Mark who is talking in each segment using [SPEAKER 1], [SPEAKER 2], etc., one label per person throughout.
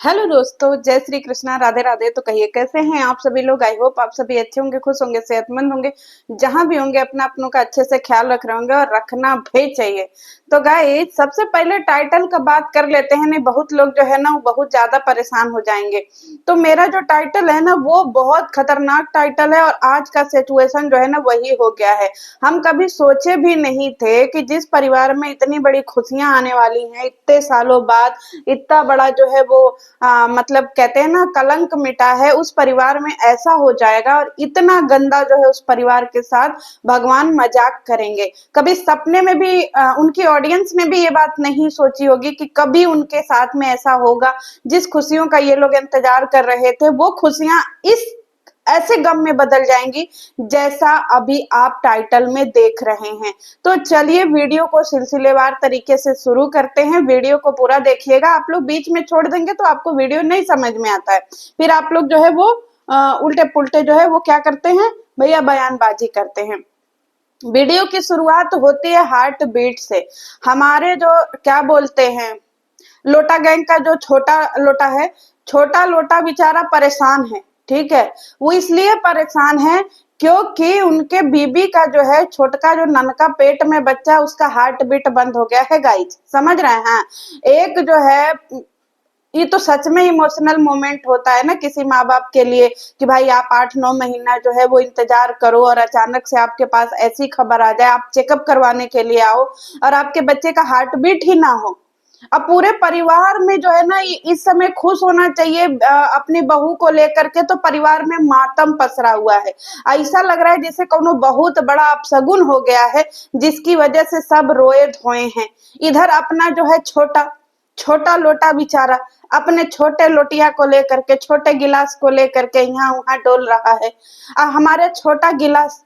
[SPEAKER 1] Hello दोस्तों, जय श्री कृष्णा, राधे राधे। तो कहिए कैसे हैं आप सभी लोग। आई होप आप सभी अच्छे होंगे, खुश होंगे, सेहतमंद होंगे। जहां भी होंगे अपना अपनों का अच्छे से ख्याल रख रहे होंगे और रखना भी चाहिए। तो गाइस, सबसे पहले टाइटल का बात कर लेते हैं। नहीं, बहुत लोग जो है ना वो बहुत ज्यादा परेशान हो जाएंगे। तो मेरा जो टाइटल है ना वो बहुत खतरनाक टाइटल है और आज का सिचुएशन जो है ना वही हो गया है। हम कभी सोचे भी नहीं थे कि जिस परिवार में इतनी बड़ी खुशियां आने वाली हैं इतने सालों बाद, इतना बड़ा जो है वो मतलब कहते हैं ना कलंक मिटा है, उस परिवार में ऐसा हो जाएगा और इतना गंदा जो है उस परिवार के साथ भगवान मजाक करेंगे। कभी सपने में भी उनकी ऑडियंस ने भी ये बात नहीं सोची होगी कि कभी उनके साथ में ऐसा होगा। जिस खुशियों का ये लोग इंतजार कर रहे थे वो खुशियां इस ऐसे गम में बदल जाएंगी जैसा अभी आप टाइटल में देख रहे हैं। तो चलिए वीडियो को सिलसिलेवार तरीके से शुरू करते हैं। वीडियो को पूरा देखिएगा। आप लोग बीच में छोड़ देंगे तो आपको वीडियो नहीं समझ में आता है, फिर आप लोग जो है वो उल्टे पुल्टे जो है वो क्या करते हैं भैया, बयानबाजी करते हैं। वीडियो की शुरुआत होती है हार्ट बीट से। हमारे जो क्या बोलते हैं, लोटा गैंग का जो छोटा लोटा है, छोटा लोटा बेचारा परेशान है। ठीक है, वो इसलिए परेशान है क्योंकि उनके बीबी का जो है छोटका जो ननका पेट में बच्चा, उसका हार्ट बीट बंद हो गया है। गाइस समझ रहे हैं। एक जो है, ये तो सच में इमोशनल मोमेंट होता है ना किसी माँ बाप के लिए कि भाई आप 8-9 महीना जो है वो इंतजार करो और अचानक से आपके पास ऐसी खबर आ जाए, आप चेकअप करवाने के लिए आओ और आपके बच्चे का हार्ट बीट ही ना हो। अब पूरे परिवार में जो है ना इस समय खुश होना चाहिए अपनी बहू को लेकर के, तो परिवार में मातम पसरा हुआ है। ऐसा लग रहा है जैसे कोनो बहुत बड़ा अपशगुन हो गया है जिसकी वजह से सब रोए धोए हैं। इधर अपना जो है छोटा छोटा लोटा बेचारा अपने छोटे लोटिया को लेकर के, छोटे गिलास को लेकर के यहाँ वहां डोल रहा है। हमारे छोटा गिलास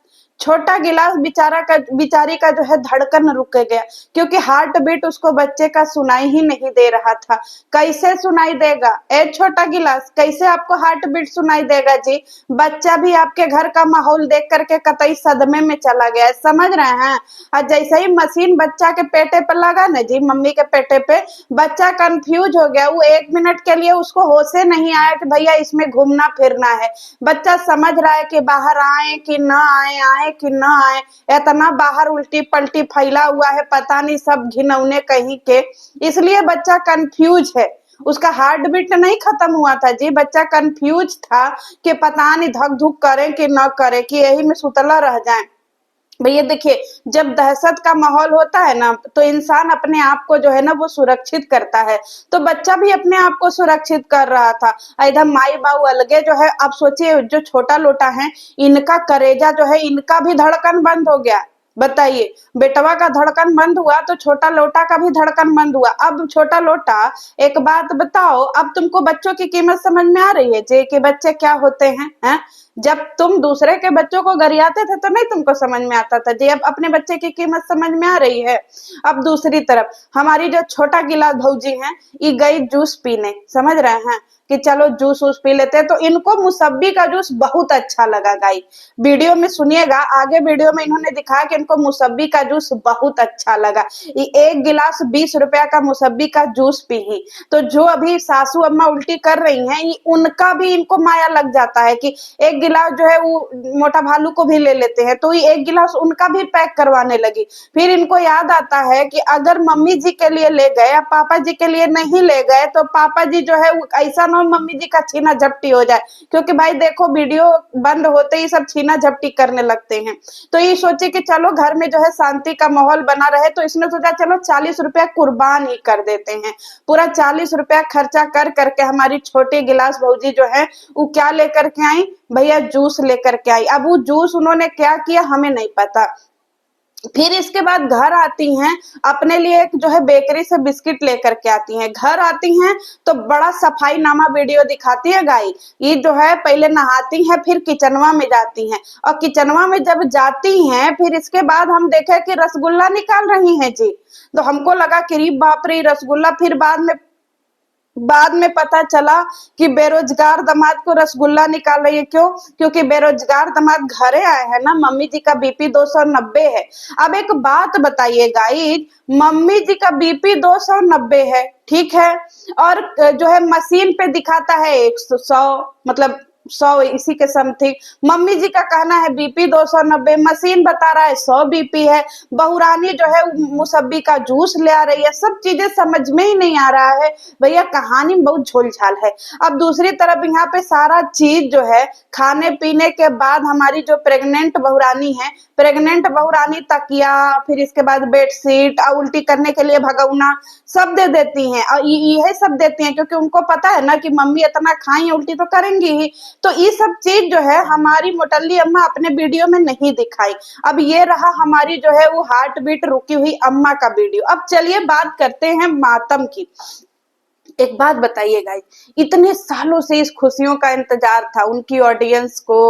[SPEAKER 1] बेचारा का बेचारी का जो है धड़कन रुक गया क्योंकि हार्ट बीट उसको बच्चे का सुनाई ही नहीं दे रहा था। कैसे सुनाई देगा ए छोटा गिलास, कैसे आपको हार्ट बीट सुनाई देगा जी। बच्चा भी आपके घर का माहौल देख करके कतई सदमे में चला गया है, समझ रहे हैं। और जैसे ही मशीन बच्चा के पेटे पे लगा ना जी, मम्मी के पेटे पे, बच्चा कंफ्यूज हो गया। वो 1 मिनट के लिए उसको होशे नहीं आया कि भैया इसमें घूमना फिरना है। बच्चा समझ रहा है कि बाहर आए कि न आए, आए कि न आए। इतना बाहर उल्टी पलटी फैला हुआ है, पता नहीं सब घिनौने कहीं के, इसलिए बच्चा कंफ्यूज है। उसका हार्ट बीट नहीं खत्म हुआ था जी, बच्चा कंफ्यूज था कि पता नहीं धक धुक करे कि न करे, कि यही में सुतला रह जाए। भैया देखिए, जब दहशत का माहौल होता है ना तो इंसान अपने आप को जो है ना वो सुरक्षित करता है। तो बच्चा भी अपने आप को सुरक्षित कर रहा था। इधर माई बाबू अलगे जो है, अब सोचिए जो छोटा लोटा है इनका करेजा जो है, इनका भी धड़कन बंद हो गया। बताइए, बेटवा का धड़कन बंद हुआ तो छोटा लोटा का भी धड़कन बंद हुआ। अब छोटा लोटा, एक बात बताओ, अब तुमको बच्चों की कीमत समझ में आ रही है जे कि बच्चे क्या होते हैं? जब तुम दूसरे के बच्चों को गरियाते थे तो नहीं तुमको समझ में आता था जी, अब अपने बच्चे की कीमत समझ में आ रही है। अब दूसरी तरफ हमारी जो छोटा गिलास भौजी हैं, ये गई जूस पीने, समझ रहे हैं कि चलो जूस वूस पी लेते हैं। तो इनको मुसब्बी का जूस बहुत अच्छा लगा। गाई वीडियो में सुनिएगा, आगे वीडियो में इन्होंने दिखाया कि इनको मुसब्बी का जूस बहुत अच्छा लगा। ये 1 गिलास 20 रुपया का मुसब्बी का जूस पी ही। तो जो अभी सासू अम्मा उल्टी कर रही हैं, ये उनका भी इनको माया लग जाता है कि 1 गिलास जो है वो मोटा भालू को भी ले लेते हैं, तो ये 1 गिलास उनका भी पैक करवाने लगी। फिर इनको याद आता है कि अगर मम्मी जी के लिए ले गए, पापा जी के लिए नहीं ले गए, तो पापा जी जो है ऐसा ना मम्मी जी का छीना झपटी हो जाए। क्योंकि भाई देखो, वीडियो बंद होते ही सब छीना झपटी करने लगते हैं। तो ये सोचे कि चलो घर में जो है शांति का माहौल बना रहे, तो इसने सोचा चलो 40 रुपया कुर्बान ही कर देते हैं। पूरा 40 रुपया खर्चा कर करके हमारी छोटी गिलास भौजी जो है वो क्या लेकर के आई भैया, जूस लेकर के आई। अब वो जूस उन्होंने क्या किया हमें नहीं पता। फिर इसके बाद घर आती हैं, अपने लिए एक जो है बेकरी से बिस्किट लेकर के आती हैं। घर आती हैं तो बड़ा सफाई नामा वीडियो दिखाती है। गाई ये जो है पहले नहाती हैं, फिर किचनवा में जाती हैं, और किचनवा में जब जाती हैं फिर इसके बाद हम देखे कि रसगुल्ला निकाल रही हैं जी। तो हमको लगा कि री बाप रे रसगुल्ला। फिर बाद में बाद में पता चला कि बेरोजगार दामाद को रसगुल्ला निकाल रही है। क्यों? क्योंकि बेरोजगार दामाद घरे आए हैं ना, मम्मी जी का बीपी 290 है। अब एक बात बताइए गाइस, मम्मी जी का बीपी 290 है, ठीक है, और जो है मशीन पे दिखाता है 100, मतलब 100 इसी के समथिंग। मम्मी जी का कहना है बीपी 290, मशीन बता रहा है 100 बीपी है। बहुरानी जो है मुसब्बी का जूस ले आ रही है। सब चीजें समझ में ही नहीं आ रहा है भैया, कहानी में बहुत झोल झाल है। अब दूसरी तरफ यहाँ पे सारा चीज जो है खाने पीने के बाद हमारी जो प्रेग्नेंट बहुरानी है, प्रेग्नेंट बहुरानी तकिया, फिर इसके बाद बेडशीट और उल्टी करने के लिए भगौना सब दे देती हैं, और यही सब देती हैं क्योंकि उनको पता है ना कि मम्मी इतना खाई उल्टी तो करेंगी ही। तो ये सब चीज जो है हमारी मोटल्ली अम्मा अपने वीडियो में नहीं दिखाई। अब ये रहा हमारी जो है वो हार्ट बीट रुकी हुई अम्मा का वीडियो। अब चलिए बात करते हैं मातम की। एक बात बताइए गाइस, इतने सालों से इस खुशियों का इंतजार था, उनकी ऑडियंस को,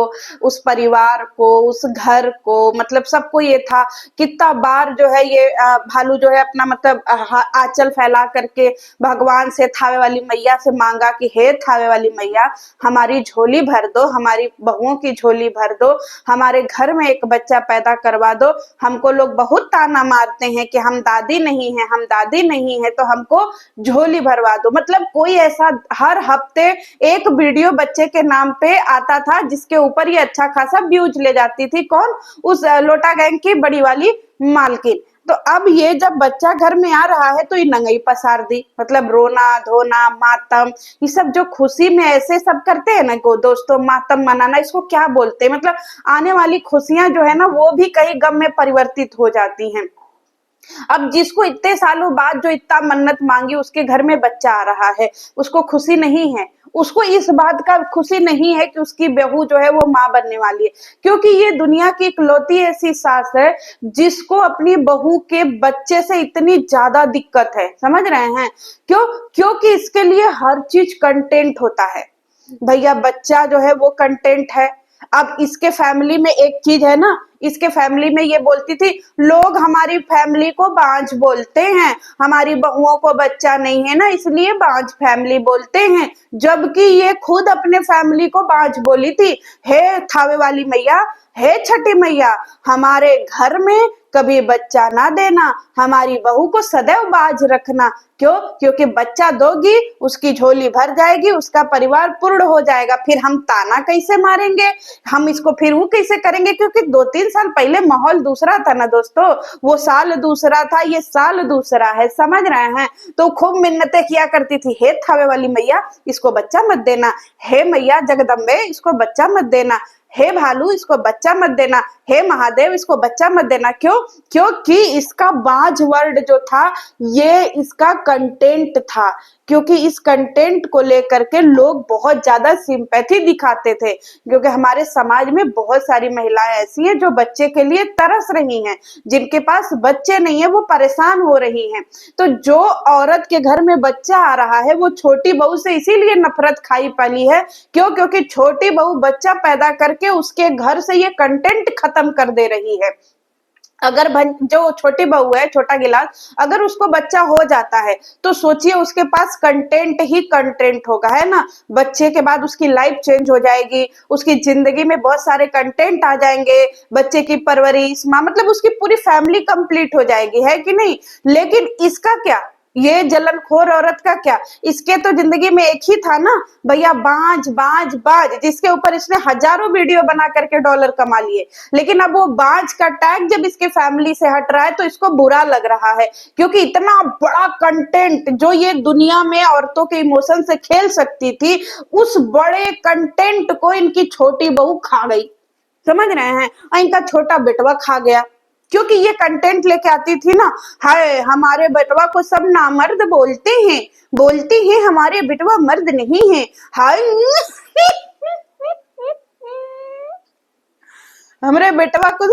[SPEAKER 1] उस परिवार को, उस घर को, मतलब सबको ये था। कितना बार जो है ये भालू जो है अपना मतलब आंचल फैला करके भगवान से, थावे वाली मैया से मांगा कि हे थावे वाली मैया, हमारी झोली भर दो, हमारी बहुओं की झोली भर दो, हमारे घर में एक बच्चा पैदा करवा दो। हमको लोग बहुत ताना मारते हैं कि हम दादी नहीं है, हम दादी नहीं है, तो हमको झोली भरवा दो। मतलब कोई ऐसा हर हफ्ते एक वीडियो बच्चे के नाम पे आता था जिसके ऊपर ये अच्छा खासा व्यूज ले जाती थी। कौन? उस लोटा गैंग की बड़ी वाली मालकिन। तो अब ये जब बच्चा घर में आ रहा है तो ये नंगई पसार दी, मतलब रोना धोना मातम, ये सब जो खुशी में ऐसे सब करते हैं ना को दोस्तों, मातम मनाना इसको क्या बोलते हैं, मतलब आने वाली खुशियां जो है ना वो भी कहीं गम में परिवर्तित हो जाती हैं। अब जिसको इतने सालों बाद जो इतना मन्नत मांगी उसके घर में बच्चा आ रहा है, उसको खुशी नहीं है, उसको इस बात का खुशी नहीं है कि उसकी बहू जो है वो माँ बनने वाली है। क्योंकि ये दुनिया की इकलौती ऐसी सास है जिसको अपनी बहू के बच्चे से इतनी ज्यादा दिक्कत है, समझ रहे हैं? क्यों? क्योंकि इसके लिए हर चीज कंटेंट होता है भैया, बच्चा जो है वो कंटेंट है। अब इसके फैमिली में एक चीज है ना, इसके फैमिली में ये बोलती थी लोग हमारी फैमिली को बांझ बोलते हैं, हमारी बहुओं को बच्चा नहीं है ना इसलिए बांझ फैमिली बोलते हैं, जबकि ये खुद अपने फैमिली को बांझ बोली थी। हे थावे वाली मैया, हे छठी मैया, हमारे घर में कभी बच्चा ना देना, हमारी बहू को सदैव बाज रखना। क्यों? क्योंकि बच्चा दोगी उसकी झोली भर जाएगी, उसका परिवार पूर्ण हो जाएगा। फिर हम ताना कैसे मारेंगे, हम इसको फिर वो कैसे करेंगे? क्योंकि 2-3 साल पहले माहौल दूसरा था ना दोस्तों, वो साल दूसरा था, ये साल दूसरा है, समझ रहे हैं? तो खूब मिन्नतें किया करती थी, हे थावे वाली मैया इसको बच्चा मत देना, हे मैया जगदम्बे इसको बच्चा मत देना, हे भालू इसको बच्चा मत देना, हे महादेव इसको बच्चा मत देना। क्यों? क्योंकि इसका बाज वर्ड जो था ये इसका कंटेंट था, क्योंकि इस कंटेंट को लेकर के लोग बहुत ज्यादा सिंपैथी दिखाते थे। क्योंकि हमारे समाज में बहुत सारी महिलाएं ऐसी हैं जो बच्चे के लिए तरस रही हैं, जिनके पास बच्चे नहीं है वो परेशान हो रही हैं। तो जो औरत के घर में बच्चा आ रहा है वो छोटी बहू से इसीलिए नफरत खाई पली है। क्यों? क्योंकि छोटी बहू बच्चा पैदा करके उसके घर से ये कंटेंट खत्म कर दे रही है। अगर जो छोटी बहू है, छोटा गिलास, अगर उसको बच्चा हो जाता है तो सोचिए उसके पास कंटेंट ही कंटेंट होगा, है ना? बच्चे के बाद उसकी लाइफ चेंज हो जाएगी, उसकी जिंदगी में बहुत सारे कंटेंट आ जाएंगे, बच्चे की परवरिश माँ, मतलब उसकी पूरी फैमिली कंप्लीट हो जाएगी, है कि नहीं? लेकिन इसका क्या, ये जलनखोर औरत का क्या? इसके तो जिंदगी में एक ही था ना भैया, बाज बाज बाज, जिसके ऊपर इसने हजारों वीडियो बना करके डॉलर कमा लिए। लेकिन अब वो बाज का टैग जब इसके फैमिली से हट रहा है तो इसको बुरा लग रहा है, क्योंकि इतना बड़ा कंटेंट जो ये दुनिया में औरतों के इमोशन से खेल सकती थी, उस बड़े कंटेंट को इनकी छोटी बहू खा गई, समझ रहे हैं? और इनका छोटा बेटवा खा गया, क्योंकि ये कंटेंट लेके आती थी ना, हाय हमारे बेटवा को सब नामर्द बोलते हैं, बोलते हैं हमारे बेटवा मर्द नहीं है, हाय हमारे बेटवा को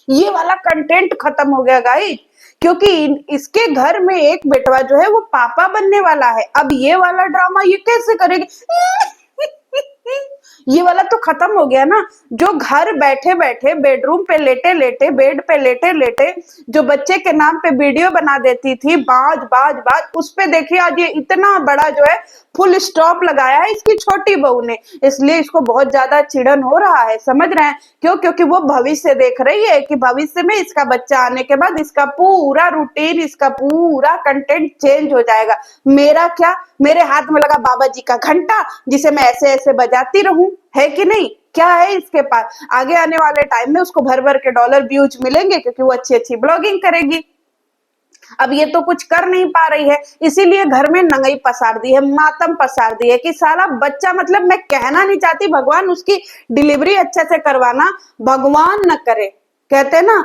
[SPEAKER 1] ये वाला कंटेंट खत्म हो गया गाइस। क्योंकि इसके घर में एक बेटवा जो है वो पापा बनने वाला है। अब ये वाला ड्रामा ये कैसे करेगी? ये वाला तो खत्म हो गया ना। जो घर बैठे बैठे बेडरूम पे लेटे लेटे, बेड पे लेटे लेटे जो बच्चे के नाम पे वीडियो बना देती थी, बाज बाज बाज, उस पे देखिए आज ये इतना बड़ा जो है फुल स्टॉप लगाया है इसकी छोटी बहू ने। इसलिए इसको बहुत ज्यादा चिड़न हो रहा है, समझ रहे हैं क्यों? क्योंकि वो भविष्य देख रही है कि भविष्य में इसका बच्चा आने के बाद इसका पूरा रूटीन, इसका पूरा कंटेंट चेंज हो जाएगा। मेरा क्या, मेरे हाथ में लगा बाबा जी का घंटा जिसे मैं ऐसे ऐसे बजाती रहूं, है कि नहीं? क्या है इसके पास? आगे आने वाले टाइम में उसको भर भर के डॉलर व्यूज मिलेंगे क्योंकि वो अच्छी अच्छी ब्लॉगिंग करेगी। अब ये तो कुछ कर नहीं पा रही है, इसीलिए घर में नंगई पसार दी है, मातम पसार दी है कि साला बच्चा, मतलब मैं कहना नहीं चाहती भगवान उसकी डिलीवरी अच्छे से करवाना, भगवान न करे। कहते हैं ना,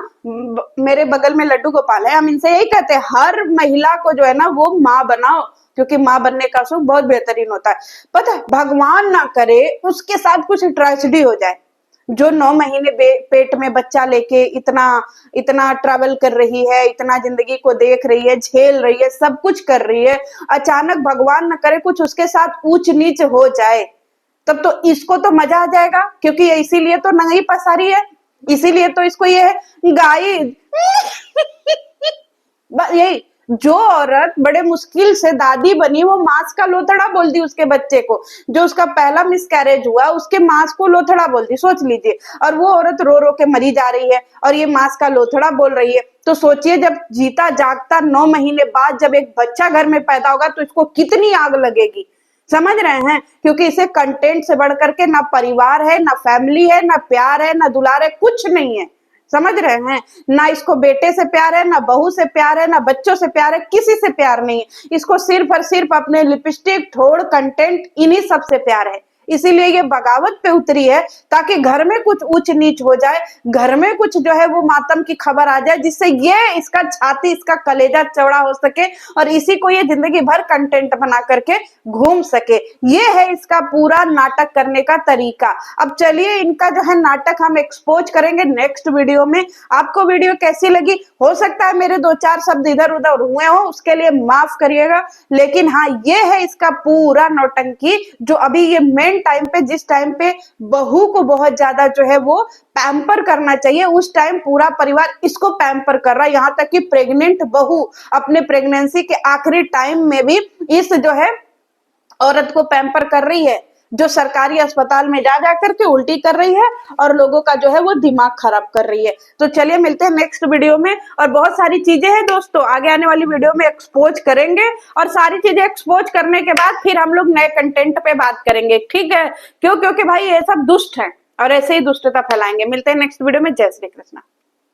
[SPEAKER 1] मेरे बगल में लड्डू गोपाल है, हम इनसे यही कहते हैं हर महिला को जो है ना वो माँ बनाओ, क्योंकि माँ बनने का सुख बहुत बेहतरीन होता है। पता है, भगवान ना करे उसके साथ कुछ ट्रेजेडी हो जाए। जो 9 महीने पेट में बच्चा लेके इतना इतना ट्रैवल कर रही है, इतना जिंदगी को देख रही है, झेल रही है, सब कुछ कर रही है, अचानक भगवान न करे कुछ उसके साथ ऊंच नीच हो जाए, तब तो इसको तो मजा आ जाएगा, क्योंकि इसीलिए तो नंगी पसारी है, इसीलिए तो इसको ये है गाय। यही, जो औरत बड़े मुश्किल से दादी बनी वो मांस का लोथड़ा बोल दी उसके बच्चे को, जो उसका पहला मिसकैरेज हुआ उसके मांस को लोथड़ा बोल दी, सोच लीजिए। और वो औरत रो रो के मरी जा रही है और ये मांस का लोथड़ा बोल रही है, तो सोचिए जब जीता जागता 9 महीने बाद जब एक बच्चा घर में पैदा होगा तो इसको कितनी आग लगेगी, समझ रहे हैं? क्योंकि इसे कंटेंट से बढ़ करके ना परिवार है, ना फैमिली है, ना प्यार है, ना दुलार है, कुछ नहीं है, समझ रहे हैं? ना इसको बेटे से प्यार है, ना बहू से प्यार है, ना बच्चों से प्यार है, किसी से प्यार नहीं है। इसको सिर्फ और सिर्फ अपने लिपस्टिक, ठोड़, कंटेंट, इन्हीं सब से प्यार है। इसीलिए ये बगावत पे उतरी है ताकि घर में कुछ ऊंच नीच हो जाए, घर में कुछ जो है वो मातम की खबर आ जाए, जिससे ये इसका छाती, इसका कलेजा चौड़ा हो सके और इसी को ये जिंदगी भर कंटेंट बना करके घूम सके। ये है इसका पूरा नाटक करने का तरीका। अब चलिए इनका जो है नाटक हम एक्सपोज करेंगे नेक्स्ट वीडियो में। आपको वीडियो कैसी लगी? हो सकता है मेरे 2-4 शब्द इधर उधर हुए हो, उसके लिए माफ करिएगा, लेकिन हाँ ये है इसका पूरा नौटंकी जो अभी ये मेन टाइम पे, जिस टाइम पे बहू को बहुत ज्यादा जो है वो पैम्पर करना चाहिए, उस टाइम पूरा परिवार इसको पैम्पर कर रहा है। यहाँ तक कि प्रेग्नेंट बहू अपने प्रेगनेंसी के आखिरी टाइम में भी इस जो है औरत को पैम्पर कर रही है, जो सरकारी अस्पताल में जा जा करके उल्टी कर रही है और लोगों का जो है वो दिमाग खराब कर रही है। तो चलिए मिलते हैं नेक्स्ट वीडियो में, और बहुत सारी चीजें हैं दोस्तों आगे आने वाली वीडियो में एक्सपोज करेंगे, और सारी चीजें एक्सपोज करने के बाद फिर हम लोग नए कंटेंट पे बात करेंगे, ठीक है? क्यों? क्योंकि भाई ये सब दुष्ट है और ऐसे ही दुष्टता फैलाएंगे। मिलते हैं नेक्स्ट वीडियो में। जय श्री कृष्णा।